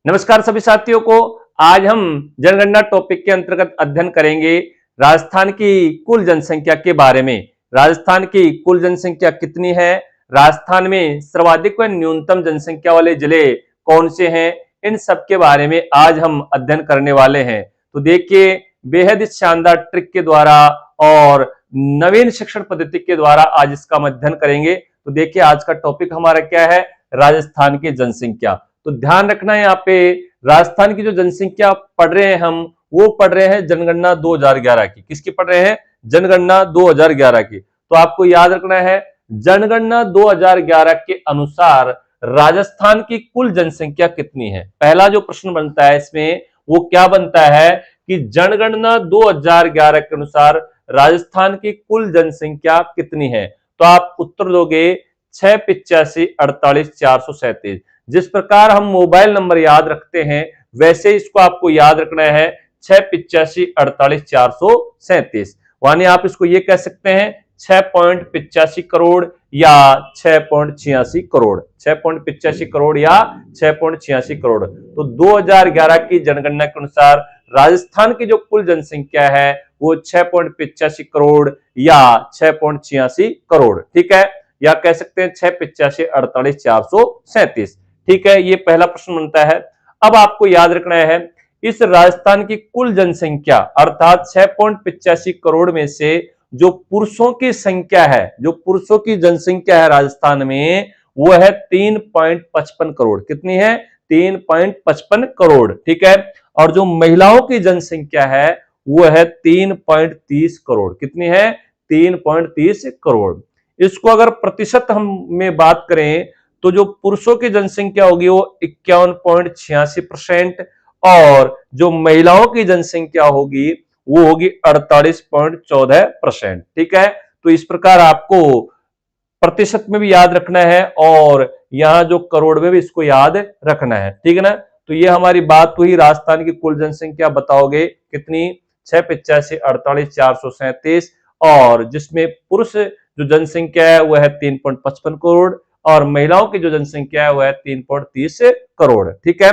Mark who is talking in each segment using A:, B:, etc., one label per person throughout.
A: नमस्कार सभी साथियों को। आज हम जनगणना टॉपिक के अंतर्गत अध्ययन करेंगे राजस्थान की कुल जनसंख्या के बारे में। राजस्थान की कुल जनसंख्या कितनी है, राजस्थान में सर्वाधिक व न्यूनतम जनसंख्या वाले जिले कौन से हैं, इन सब के बारे में आज हम अध्ययन करने वाले हैं। तो देखिए, बेहद शानदार ट्रिक के द्वारा और नवीन शिक्षण पद्धति के द्वारा आज इसका हम अध्ययन करेंगे। तो देखिए, आज का टॉपिक हमारा क्या है, राजस्थान की जनसंख्या। तो ध्यान रखना है, यहाँ पे राजस्थान की जो जनसंख्या पढ़ रहे हैं हम, वो पढ़ रहे हैं जनगणना 2011 की। किसकी पढ़ रहे हैं? जनगणना 2011 की। तो आपको याद रखना है, जनगणना 2011 के अनुसार राजस्थान की कुल जनसंख्या कितनी है। पहला जो प्रश्न बनता है इसमें वो क्या बनता है कि जनगणना 2011 के अनुसार राजस्थान की कुल जनसंख्या कितनी है। तो आप उत्तर दोगे 6854847। जिस प्रकार हम मोबाइल नंबर याद रखते हैं वैसे इसको आपको याद रखना है 6854847। यानी आप इसको ये कह सकते हैं 6.85 करोड़ या 6.86 करोड़, 6.85 करोड़ या 6.86 करोड़। तो 2011 की जनगणना के अनुसार राजस्थान की जो कुल जनसंख्या है वो 6.85 करोड़ या 6.86 करोड़, ठीक है, या कह सकते हैं 6854847। ठीक है, ये पहला प्रश्न बनता है। अब आपको याद रखना है, इस राजस्थान की कुल जनसंख्या अर्थात 6.85 करोड़ में से जो पुरुषों की संख्या है, जो पुरुषों की जनसंख्या है राजस्थान में, वो है 3.55 करोड़। कितनी है? 3.55 करोड़, ठीक है। और जो महिलाओं की जनसंख्या है वो है 3.30 करोड़। कितनी है? 3.30 करोड़। इसको अगर प्रतिशत हम में बात करें तो जो पुरुषों की जनसंख्या होगी वो 51.86% और जो महिलाओं की जनसंख्या होगी वो होगी 48.14%, ठीक है। तो इस प्रकार आपको प्रतिशत में भी याद रखना है और यहां जो करोड़ में भी इसको याद रखना है, ठीक है ना। तो ये हमारी बात हुई राजस्थान की कुल जनसंख्या बताओगे कितनी, 6854847 और जिसमें पुरुष जो जनसंख्या है वह है 3.55 करोड़ और महिलाओं की जो जनसंख्या है वह है 3.30 करोड़, ठीक है।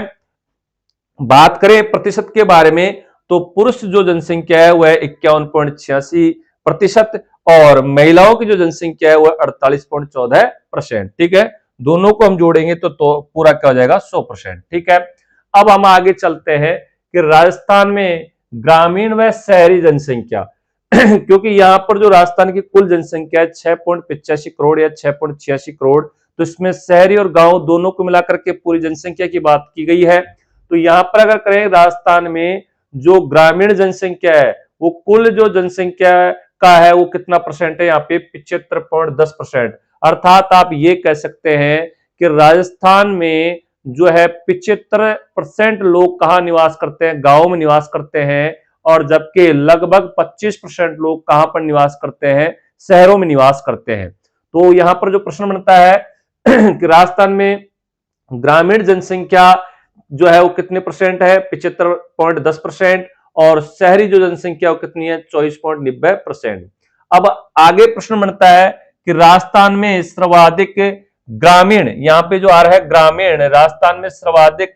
A: बात करें प्रतिशत के बारे में तो पुरुष जो जनसंख्या है वह 51.86% और महिलाओं की जो जनसंख्या है वह 48.14%, ठीक है। दोनों को हम जोड़ेंगे तो पूरा क्या हो जाएगा? 100%, ठीक है। अब हम आगे चलते हैं कि राजस्थान में ग्रामीण व शहरी जनसंख्या क्योंकि यहां पर जो राजस्थान की कुल जनसंख्या है 6.85 करोड़ या 6.86 करोड़, तो इसमें शहरी और गांव दोनों को मिलाकर के पूरी जनसंख्या की बात की गई है। तो यहां पर अगर करें राजस्थान में जो ग्रामीण जनसंख्या है वो कुल जो जनसंख्या का है वो कितना परसेंट है? यहाँ पे 75.10%। अर्थात आप ये कह सकते हैं कि राजस्थान में जो है 75% लोग कहाँ निवास करते हैं? गांव में निवास करते हैं। और जबकि लगभग 25% लोग कहां पर निवास करते हैं? शहरों में निवास करते हैं। तो यहां पर जो प्रश्न बनता है कि राजस्थान में ग्रामीण जनसंख्या जो है वो कितने परसेंट है? 75.10% और शहरी जो जनसंख्या वो कितनी है? 24.90%। अब आगे प्रश्न बनता है कि राजस्थान में सर्वाधिक ग्रामीण, यहां पे जो आ रहा है ग्रामीण, राजस्थान में सर्वाधिक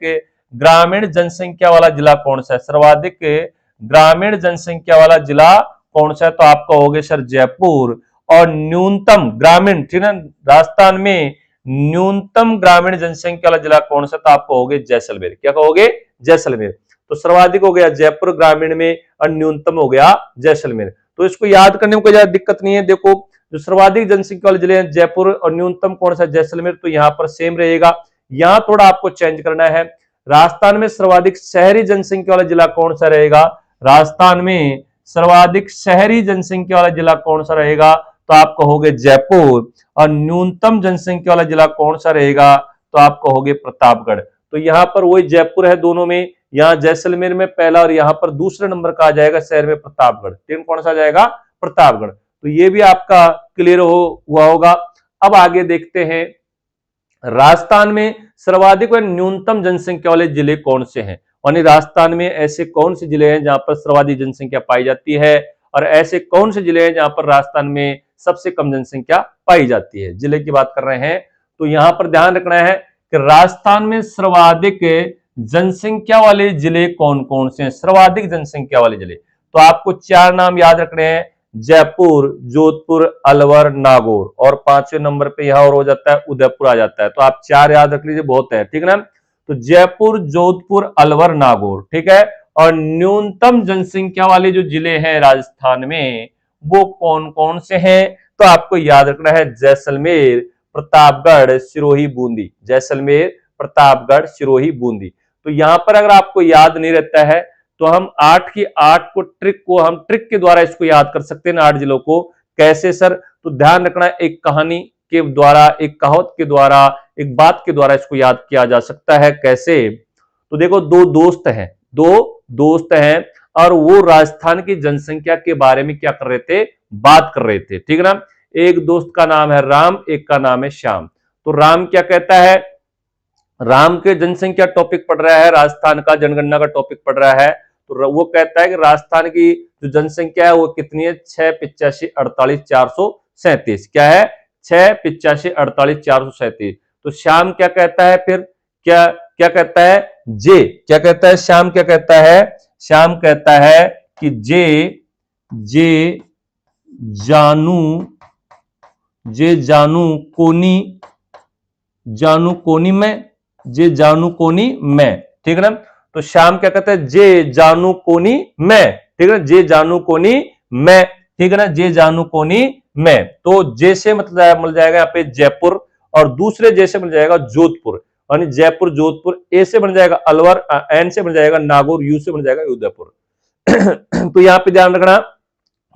A: ग्रामीण जनसंख्या वाला जिला कौन सा है? सर्वाधिक ग्रामीण जनसंख्या वाला जिला कौन सा है? तो आपका हो गया सर जयपुर। और न्यूनतम ग्रामीण, ठीक है, राजस्थान में न्यूनतम ग्रामीण जनसंख्या वाला जिला कौन सा? तो आपको हो गया जैसलमेर। क्या कहोगे? जैसलमेर। तो सर्वाधिक हो गया जयपुर ग्रामीण में और न्यूनतम हो गया जैसलमेर। तो इसको याद करने में कोई ज्यादा दिक्कत नहीं है। देखो, जो सर्वाधिक जनसंख्या वाले जिले हैं जयपुर और न्यूनतम कौन सा? जैसलमेर। तो यहां पर सेम रहेगा। यहां थोड़ा आपको चेंज करना है। राजस्थान में सर्वाधिक शहरी जनसंख्या वाला जिला कौन सा रहेगा? राजस्थान में सर्वाधिक शहरी जनसंख्या वाला जिला कौन सा रहेगा? तो आप कहोगे जयपुर। और न्यूनतम जनसंख्या वाला जिला कौन सा रहेगा? तो आप कहोगे प्रतापगढ़। तो यहां पर वही जयपुर है दोनों में, यहां जैसलमेर में पहला और यहां पर दूसरे नंबर का आ जाएगा शहर में प्रतापगढ़। तीन कौन सा जाएगा? प्रतापगढ़। तो ये भी आपका क्लियर हुआ होगा। अब आगे देखते हैं, राजस्थान में सर्वाधिक व न्यूनतम जनसंख्या वाले जिले कौन से हैं? यानी राजस्थान में ऐसे कौन से जिले हैं जहां पर सर्वाधिक जनसंख्या पाई जाती है और ऐसे कौन से जिले हैं जहां पर राजस्थान में सबसे कम जनसंख्या पाई जाती है? जिले की बात कर रहे हैं। तो यहां पर ध्यान रखना है कि राजस्थान में सर्वाधिक जनसंख्या वाले जिले कौन कौन से हैं, सर्वाधिक जनसंख्या वाले जिले। तो आपको 4 नाम याद रखने हैं, जयपुर, जोधपुर, अलवर, नागौर, और 5वें नंबर पे यहां और हो जाता है उदयपुर आ जाता है। तो आप 4 याद रख लीजिए, बहुत है, ठीक है ना। तो जयपुर, जोधपुर, अलवर, नागौर, ठीक है। और न्यूनतम जनसंख्या वाले जो जिले हैं राजस्थान में वो कौन कौन से हैं, तो आपको याद रखना है जैसलमेर, प्रतापगढ़, सिरोही, बूंदी। जैसलमेर, प्रतापगढ़, सिरोही, बूंदी। तो यहां पर अगर आपको याद नहीं रहता है तो हम 8 की 8 को हम ट्रिक के द्वारा इसको याद कर सकते हैं, 8 जिलों को। कैसे सर, तो ध्यान रखना, एक कहानी के द्वारा, एक कहावत के द्वारा, एक बात के द्वारा इसको याद किया जा सकता है। कैसे, तो देखो, दो दोस्त हैं और वो राजस्थान की जनसंख्या के बारे में क्या कर रहे थे, बात कर रहे थे, ठीक है ना। एक दोस्त का नाम है राम, एक का नाम है श्याम। तो राम क्या कहता है, राम के जनसंख्या टॉपिक पढ़ रहा है, राजस्थान का जनगणना का टॉपिक पढ़ रहा है। तो वो कहता है कि राजस्थान की जो जनसंख्या है वो कितनी है, 68548,437। क्या है, 68548,437। तो श्याम क्या कहता है फिर, क्या क्या कहता है, क्या कहता है श्याम, क्या कहता है, श्याम कहता है कि जे जानू कोनी में, ठीक है ना। तो श्याम क्या कहता है, जे जानू कोनी में, ठीक है ना, जे जानू कोनी में, ठीक है ना, जे जानू कोनी में। तो जे से मतलब मिल जाएगा यहाँ पे जयपुर, और दूसरे जे से मिल जाएगा जोधपुर, यानी जयपुर जोधपुर। ए से बन जाएगा अलवर, एन से बन जाएगा नागौर, यू से बन जाएगा उदयपुर। तो यहाँ पे ध्यान रखना,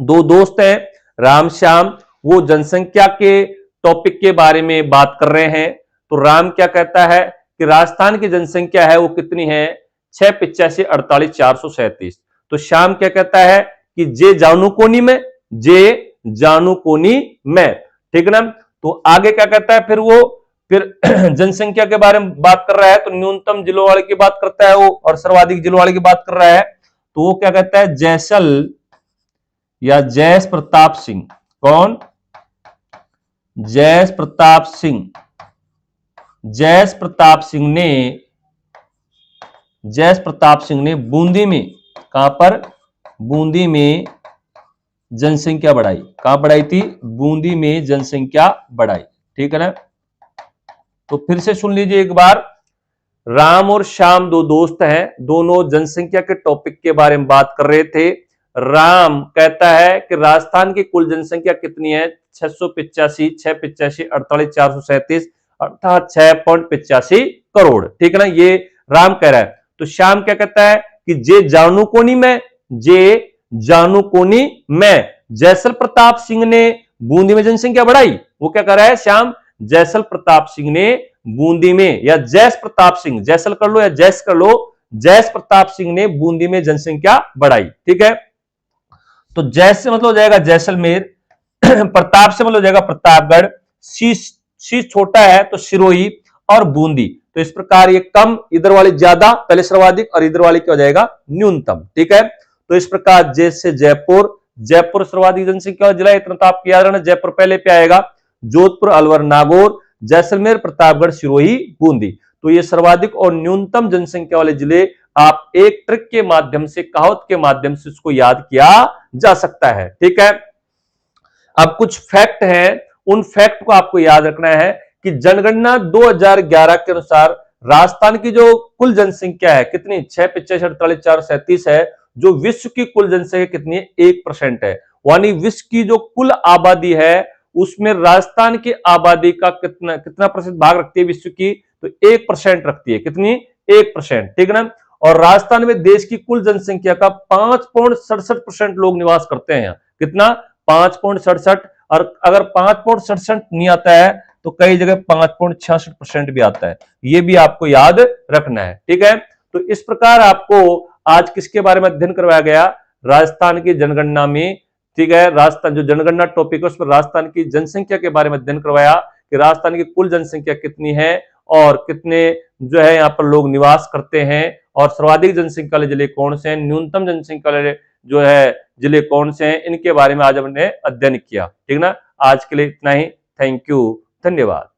A: दो दोस्त हैं राम श्याम, वो जनसंख्या के टॉपिक के बारे में बात कर रहे हैं। तो राम क्या कहता है कि राजस्थान की जनसंख्या है वो कितनी है, 68548,437। तो श्याम क्या कहता है कि जे जानू कोनी में, ठीक है ना। तो आगे क्या कहता है फिर जनसंख्या के बारे में बात कर रहा है, तो न्यूनतम जिलों वाले की बात करता है वो, और सर्वाधिक जिलों वाले की बात कर रहा है। तो वो क्या कहता है, जयस प्रताप सिंह। कौन, जयस प्रताप सिंह ने बूंदी में, कहां पर, बूंदी में जनसंख्या बढ़ाई। कहां बढ़ाई थी, बूंदी में जनसंख्या बढ़ाई, ठीक है ना। तो फिर से सुन लीजिए एक बार, राम और श्याम दो दोस्त हैं, दोनों जनसंख्या के टॉपिक के बारे में बात कर रहे थे। राम कहता है कि राजस्थान की कुल जनसंख्या कितनी है, 685,48,437, अर्थात 6.85 करोड़, ठीक है ना, ये राम कह रहा है। तो श्याम क्या कहता है कि जे जानू कोनी में जैसल प्रताप सिंह ने बूंदी में जनसंख्या बढ़ाई। वो क्या कर रहा है श्याम, जैसल प्रताप सिंह ने बूंदी में, या जैस प्रताप सिंह, जैसल कर लो या जैस कर लो, जैस प्रताप सिंह ने बूंदी में जनसंख्या बढ़ाई, ठीक है। तो जैस से मतलब हो जाएगा जैसलमेर, प्रताप से मतलब हो जाएगा प्रतापगढ़, सी छोटा है तो सिरोही, और बूंदी। तो इस प्रकार ये कम, इधर वाली ज्यादा, पहले सर्वाधिक, और इधर वाली क्या हो जाएगा, न्यूनतम, ठीक है। तो इस प्रकार जैसे जयपुर सर्वाधिक जनसंख्या वाला जिला, इतना तो आपको याद रहना, जयपुर पहले पे आएगा, जोधपुर, अलवर, नागौर, जैसलमेर, प्रतापगढ़, सिरोही, बूंदी। तो ये सर्वाधिक और न्यूनतम जनसंख्या वाले जिले आप एक ट्रिक के माध्यम से, कहावत के माध्यम से उसको याद किया जा सकता है, ठीक है। अब कुछ फैक्ट हैं, उन फैक्ट को आपको याद रखना है कि जनगणना 2011 के अनुसार राजस्थान की जो कुल जनसंख्या है कितनी, 685,48,437 है, जो विश्व की कुल जनसंख्या कितनी है, 1% है। यानी विश्व की जो कुल आबादी है उसमें राजस्थान की आबादी का कितना प्रतिशत भाग रखती है विश्व की, तो 1% रखती है। कितनी, 1%, ठीक है ना। और राजस्थान में देश की कुल जनसंख्या का 5.67% लोग निवास करते हैं। कितना, 5.67, और अगर 5.67 नहीं आता है तो कई जगह 5.66% भी आता है। ये भी आपको याद रखना है, ठीक है। तो इस प्रकार आपको आज किसके बारे में अध्ययन करवाया गया, राजस्थान की जनगणना में, ठीक है। राजस्थान जो जनगणना टॉपिक है उस पर राजस्थान की जनसंख्या के बारे में अध्ययन करवाया कि राजस्थान की कुल जनसंख्या कितनी है और कितने जो है यहाँ पर लोग निवास करते हैं, और सर्वाधिक जनसंख्या वाले जिले कौन से हैं, न्यूनतम जनसंख्या वाले जो है जिले कौन से हैं, इनके बारे में आज हमने अध्ययन किया, ठीक ना। आज के लिए इतना ही, थैंक यू, धन्यवाद।